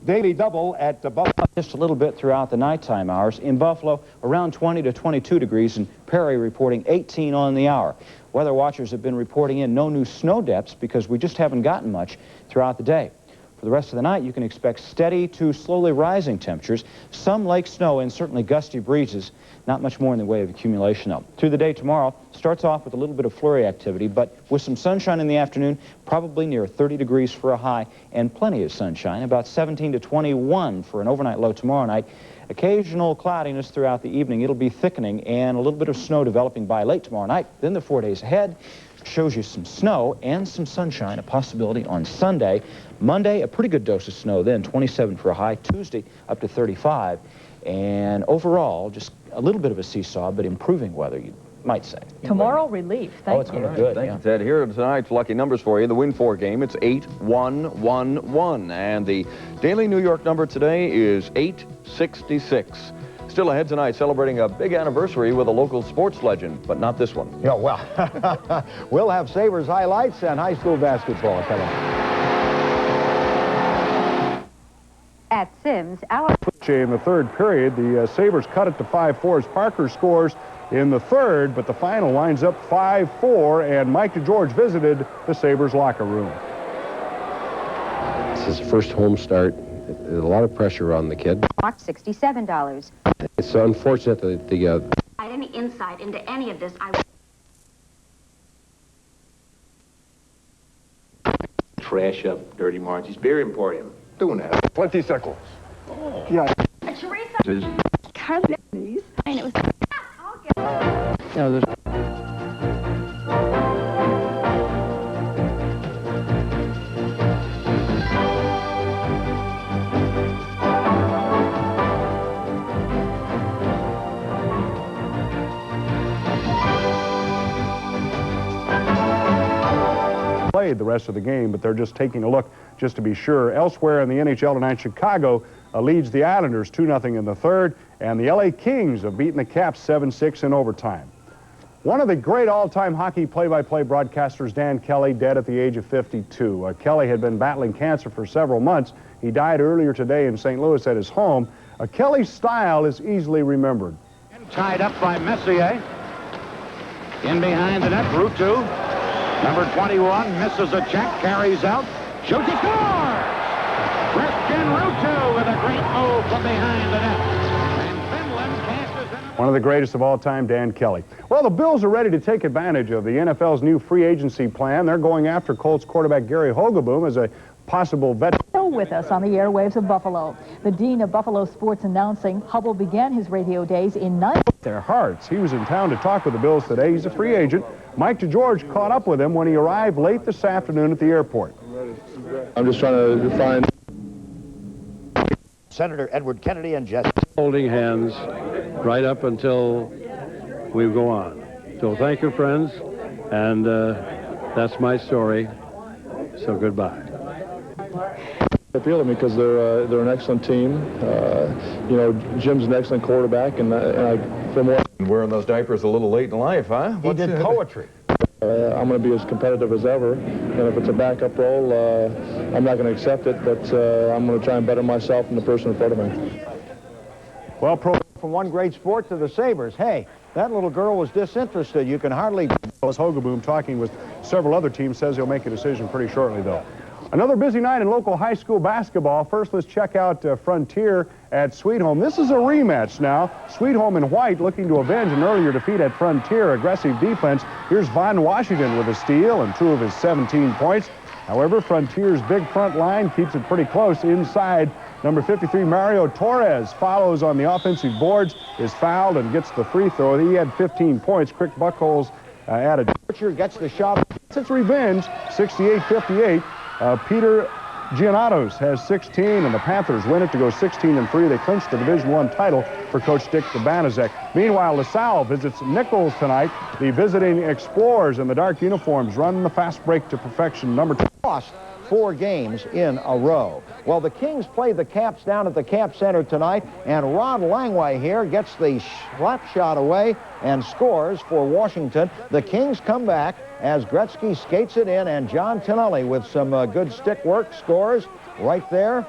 daily double at Buffalo. Just a little bit throughout the nighttime hours. In Buffalo, around 20 to 22 degrees, and Perry reporting 18 on the hour. Weather watchers have been reporting in no new snow depths because we just haven't gotten much throughout the day. For the rest of the night, you can expect steady to slowly rising temperatures, some lake snow, and certainly gusty breezes. Not much more in the way of accumulation, though. Through the day tomorrow, starts off with a little bit of flurry activity, but with some sunshine in the afternoon, probably near 30 degrees for a high, and plenty of sunshine, about 17 to 21 for an overnight low tomorrow night. Occasional cloudiness throughout the evening. It'll be thickening, and a little bit of snow developing by late tomorrow night. Then the 4 days ahead shows you some snow and some sunshine, a possibility on Sunday. Monday, a pretty good dose of snow then, 27 for a high. Tuesday, up to 35. And overall, just a little bit of a seesaw, but improving weather, you might say. Tomorrow, relief. Thank you. It's going to be good. Thank you, Ted. Here are tonight's lucky numbers for you. The Win 4 game, it's 8-1-1-1. And the daily New York number today is 866. Still ahead tonight, celebrating a big anniversary with a local sports legend, but not this one. Yeah, well, we'll have Sabres highlights and high school basketball coming up. At Sims, our... In the third period, the Sabres cut it to 5-4 as Parker scores in the third, but the final winds up 5-4, and Mike DeGeorge visited the Sabres locker room. This is his first home start. There's a lot of pressure on the kid. $67. It's unfortunate that the... Any insight into any of this, Trash up Dirty Margie's Beer Emporium. Doing that. 20 seconds. Oh. Yeah. Teresa. Carly's. And it was... there's... Played the rest of the game, but they're just taking a look just to be sure. Elsewhere in the NHL tonight, Chicago leads the Islanders 2-0 in the third, and the LA Kings have beaten the Caps 7-6 in overtime. One of the great all-time hockey play-by-play broadcasters, Dan Kelly, dead at the age of 52. Kelly had been battling cancer for several months. He died earlier today in St. Louis at his home. Kelly's style is easily remembered. Tied up by Messier. In behind the net, Ruutu. Number 21 misses a check, carries out, shoots, he scores! Christian Ruutu with a great move from behind the net. And Finland passes in. One of the greatest of all time, Dan Kelly. Well, the Bills are ready to take advantage of the NFL's new free agency plan. They're going after Colts quarterback Gary Hogaboom as a possible veteran. Still with us on the airwaves of Buffalo. The dean of Buffalo sports announcing Hubble began his radio days in their hearts. He was in town to talk with the Bills today. He's a free agent. Mike DeGeorge caught up with him when he arrived late this afternoon at the airport. I'm just trying to find Senator Edward Kennedy and Jesse. Holding hands right up until we go on. So thank you, friends, and that's my story. So goodbye. I feel it because they're an excellent team. You know, Jim's an excellent quarterback, and I feel more. Wearing those diapers a little late in life, huh? He did poetry. I'm going to be as competitive as ever, and if it's a backup role, I'm not going to accept it, but I'm going to try and better myself and the person in front of me. Well, from one great sport to the Sabres. Hey, that little girl was disinterested. You can hardly... Hogaboom, talking with several other teams, says he'll make a decision pretty shortly, though. Another busy night in local high school basketball. First, let's check out Frontier at Sweet Home. This is a rematch now. Sweet Home in white looking to avenge an earlier defeat at Frontier. Aggressive defense. Here's Von Washington with a steal and 2 of his 17 points. However, Frontier's big front line keeps it pretty close inside. Number 53, Mario Torres, follows on the offensive boards, is fouled and gets the free throw. He had 15 points. Crick Buckholz added. Butcher gets the shot. It's revenge, 68-58. Peter Giannatos has 16, and the Panthers win it to go 16-3. They clinch the Division I title for Coach Dick Banaszak. Meanwhile, LaSalle visits Nichols tonight. The visiting Explorers in the dark uniforms run the fast break to perfection. Number 2. Lost 4 games in a row. Well, the Kings play the Caps down at the Cap Center tonight, and Rod Langway here gets the slap shot away and scores for Washington. The Kings come back as Gretzky skates it in, and John Tonelli with some good stick work scores right there.